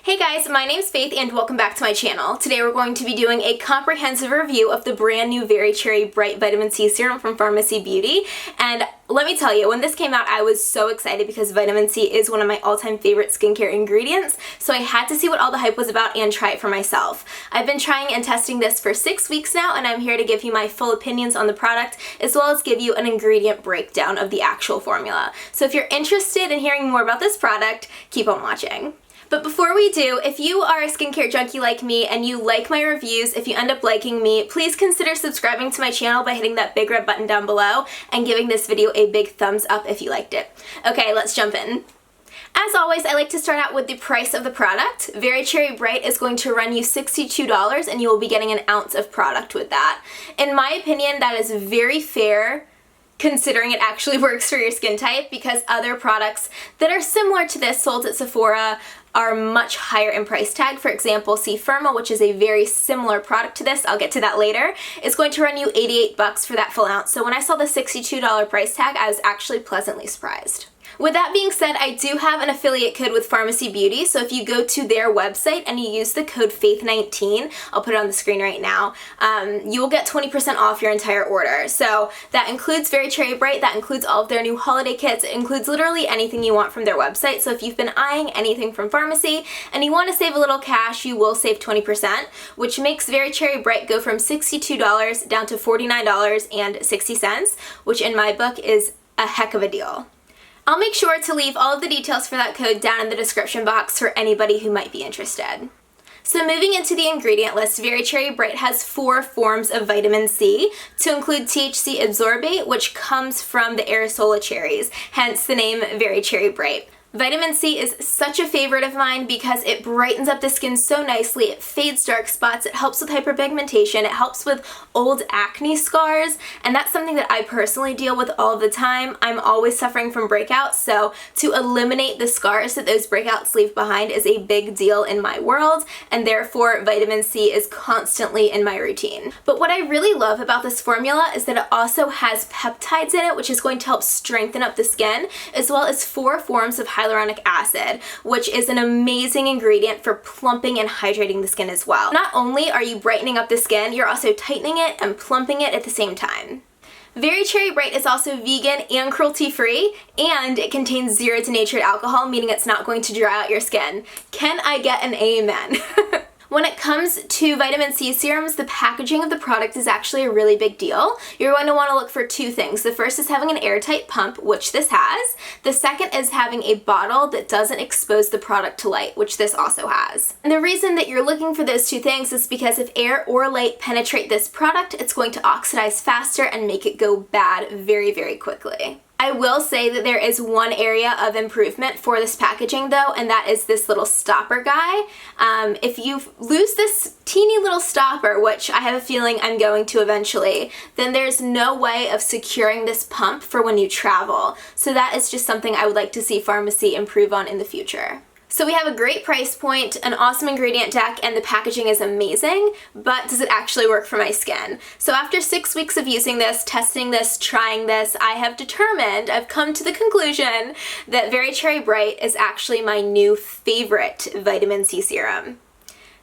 Hey guys, my name's Faith and welcome back to my channel. Today we're going to be doing a comprehensive review of the brand new Very Cherry Bright Vitamin C Serum from Farmacy Beauty. And let me tell you, when this came out I was so excited because vitamin C is one of my all-time favorite skincare ingredients, so I had to see what all the hype was about and try it for myself. I've been trying and testing this for 6 weeks now and I'm here to give you my full opinions on the product as well as give you an ingredient breakdown of the actual formula. So if you're interested in hearing more about this product, keep on watching. But before we do, if you are a skincare junkie like me and you like my reviews, if you end up liking me, please consider subscribing to my channel by hitting that big red button down below and giving this video a big thumbs up if you liked it. Okay, let's jump in. As always, I like to start out with the price of the product. Very Cherry Bright is going to run you $62 and you will be getting an ounce of product with that. In my opinion, that is very fair considering it actually works for your skin type, because other products that are similar to this sold at Sephora are much higher in price tag. For example, Serum, which is a very similar product to this, I'll get to that later, is going to run you $88 for that full ounce. So when I saw the $62 price tag, I was actually pleasantly surprised. With that being said, I do have an affiliate code with Farmacy Beauty, so if you go to their website and you use the code FAITH19, I'll put it on the screen right now, you will get 20% off your entire order. So that includes Very Cherry Bright, that includes all of their new holiday kits, it includes literally anything you want from their website. So if you've been eyeing anything from Farmacy and you want to save a little cash, you will save 20%, which makes Very Cherry Bright go from $62 down to $49.60, which in my book is a heck of a deal. I'll make sure to leave all of the details for that code down in the description box for anybody who might be interested. So moving into the ingredient list, Very Cherry Bright has 4 forms of vitamin C, to include THC absorbate, which comes from the aerosola cherries, hence the name Very Cherry Bright. Vitamin C is such a favorite of mine because it brightens up the skin so nicely, it fades dark spots, it helps with hyperpigmentation, it helps with old acne scars, and that's something that I personally deal with all the time. I'm always suffering from breakouts, so to eliminate the scars that those breakouts leave behind is a big deal in my world, and therefore vitamin C is constantly in my routine. But what I really love about this formula is that it also has peptides in it, which is going to help strengthen up the skin, as well as 4 forms of hyaluronic acid, which is an amazing ingredient for plumping and hydrating the skin as well. Not only are you brightening up the skin, you're also tightening it and plumping it at the same time. Very Cherry Bright is also vegan and cruelty-free, and it contains 0 denatured alcohol, meaning it's not going to dry out your skin. Can I get an amen? When it comes to vitamin C serums, the packaging of the product is actually a really big deal. You're going to want to look for 2 things. The first is having an airtight pump, which this has. The second is having a bottle that doesn't expose the product to light, which this also has. And the reason that you're looking for those 2 things is because if air or light penetrate this product, it's going to oxidize faster and make it go bad very, very quickly. I will say that there is one area of improvement for this packaging though, and that is this little stopper guy. If you lose this teeny little stopper, which I have a feeling I'm going to eventually, then there's no way of securing this pump for when you travel. So that is just something I would like to see Farmacy improve on in the future. So we have a great price point, an awesome ingredient deck, and the packaging is amazing, but does it actually work for my skin? So after 6 weeks of using this, testing this, trying this, I've come to the conclusion that Very Cherry Bright is actually my new favorite vitamin C serum.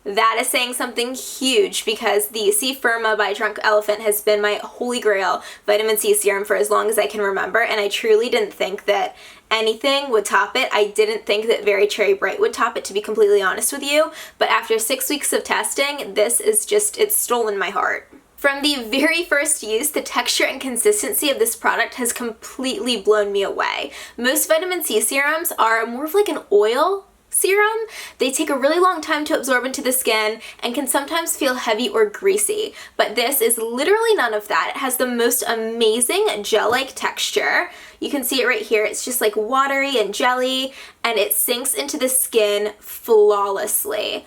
That is saying something huge because the Serum by Drunk Elephant has been my holy grail vitamin C serum for as long as I can remember, and I truly didn't think that anything would top it. I didn't think that Very Cherry Bright would top it, to be completely honest with you, but after 6 weeks of testing, this is just, it's stolen my heart. From the very first use, the texture and consistency of this product has completely blown me away. Most vitamin C serums are more of like an oil serum. They take a really long time to absorb into the skin and can sometimes feel heavy or greasy, but this is literally none of that. It has the most amazing gel-like texture. You can see it right here. It's just like watery and jelly, and it sinks into the skin flawlessly.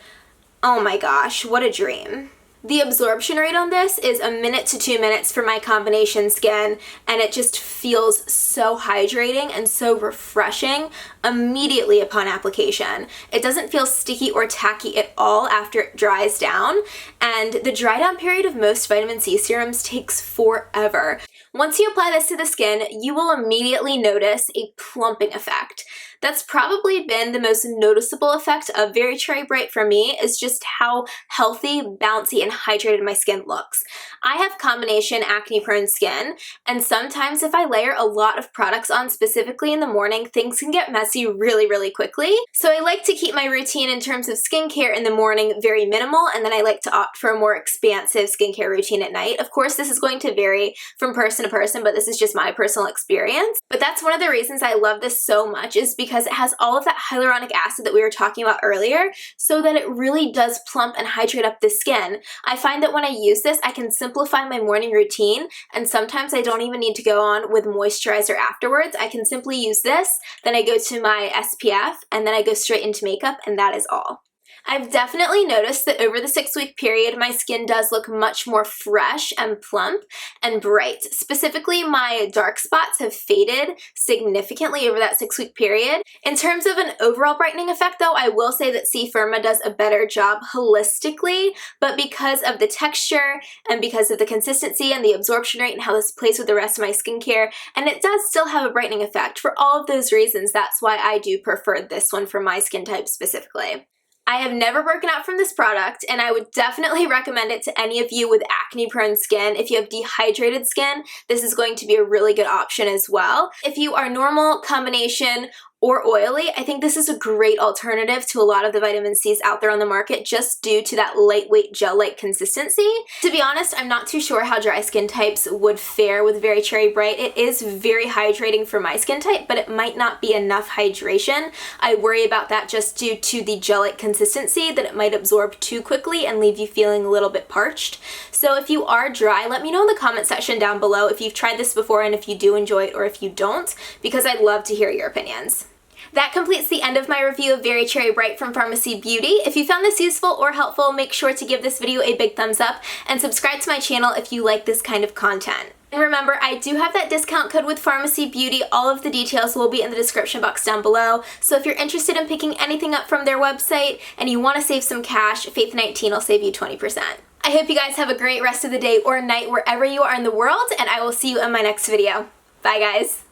Oh my gosh, what a dream. The absorption rate on this is 1 minute to 2 minutes for my combination skin, and it just feels so hydrating and so refreshing immediately upon application. It doesn't feel sticky or tacky at all after it dries down, and the dry down period of most vitamin C serums takes forever. Once you apply this to the skin, you will immediately notice a plumping effect. That's probably been the most noticeable effect of Very Cherry Bright for me, is just how healthy, bouncy, and hydrated my skin looks. I have combination acne-prone skin, and sometimes if I layer a lot of products on, specifically in the morning, things can get messy really, really quickly. So I like to keep my routine in terms of skincare in the morning very minimal, and then I like to opt for a more expansive skincare routine at night. Of course, this is going to vary from person to person, but this is just my personal experience. But that's one of the reasons I love this so much, is because it has all of that hyaluronic acid that we were talking about earlier, so that it really does plump and hydrate up the skin. I find that when I use this, I can simplify my morning routine, and sometimes I don't even need to go on with moisturizer afterwards. I can simply use this, then I go to my SPF, and then I go straight into makeup, and that is all. I've definitely noticed that over the 6-week period, my skin does look much more fresh and plump and bright. Specifically, my dark spots have faded significantly over that 6-week period. In terms of an overall brightening effect, though, I will say that C Firma does a better job holistically, but because of the texture and because of the consistency and the absorption rate and how this plays with the rest of my skincare, and it does still have a brightening effect. For all of those reasons, that's why I do prefer this one for my skin type specifically. I have never broken out from this product, and I would definitely recommend it to any of you with acne-prone skin. If you have dehydrated skin, this is going to be a really good option as well. If you are normal, combination, or oily, I think this is a great alternative to a lot of the vitamin C's out there on the market, just due to that lightweight gel-like consistency. To be honest, I'm not too sure how dry skin types would fare with Very Cherry Bright. It is very hydrating for my skin type, but it might not be enough hydration. I worry about that just due to the gel-like consistency, that it might absorb too quickly and leave you feeling a little bit parched. So if you are dry, let me know in the comment section down below if you've tried this before and if you do enjoy it or if you don't, because I'd love to hear your opinions. That completes the end of my review of Very Cherry Bright from Farmacy Beauty. If you found this useful or helpful, make sure to give this video a big thumbs up and subscribe to my channel if you like this kind of content. And remember, I do have that discount code with Farmacy Beauty. All of the details will be in the description box down below. So if you're interested in picking anything up from their website and you want to save some cash, Faith19 will save you 20%. I hope you guys have a great rest of the day or night wherever you are in the world, and I will see you in my next video. Bye, guys.